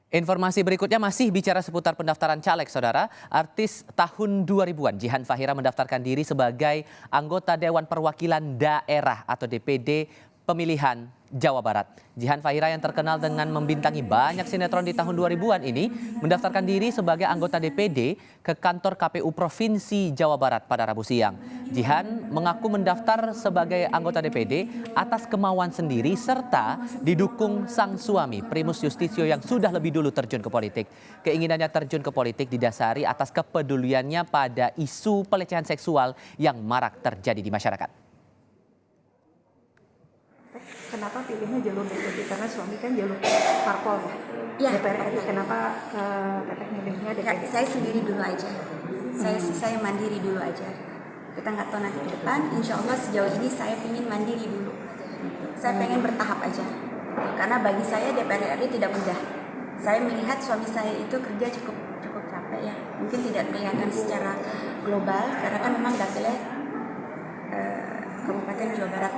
Informasi berikutnya masih bicara seputar pendaftaran caleg, Saudara. Artis tahun 2000-an, Jihan Fahira mendaftarkan diri sebagai anggota Dewan Perwakilan Daerah atau DPD pemilihan Jawa Barat. Jihan Fahira yang terkenal dengan membintangi banyak sinetron di tahun 2000-an ini mendaftarkan diri sebagai anggota DPD ke kantor KPU Provinsi Jawa Barat pada Rabu siang. Jihan mengaku mendaftar sebagai anggota DPD atas kemauan sendiri serta didukung sang suami Primus Yustisio yang sudah lebih dulu terjun ke politik. Keinginannya terjun ke politik didasari atas kepeduliannya pada isu pelecehan seksual yang marak terjadi di masyarakat. Kenapa pilihnya jalur DPD? Karena suami kan jalur parpol ya? DPR RI, kenapa teteh milihnya DPD? Ya, saya sendiri dulu aja. Saya mandiri dulu aja. Kita nggak tahu nanti ke depan. Insya Allah sejauh ini saya ingin mandiri dulu. Saya pengen bertahap aja. Karena bagi saya DPR RI tidak mudah. Saya melihat suami saya itu kerja cukup capek ya. Mungkin tidak kelihatan secara global karena kan memang dapilnya Kabupaten Jawa Barat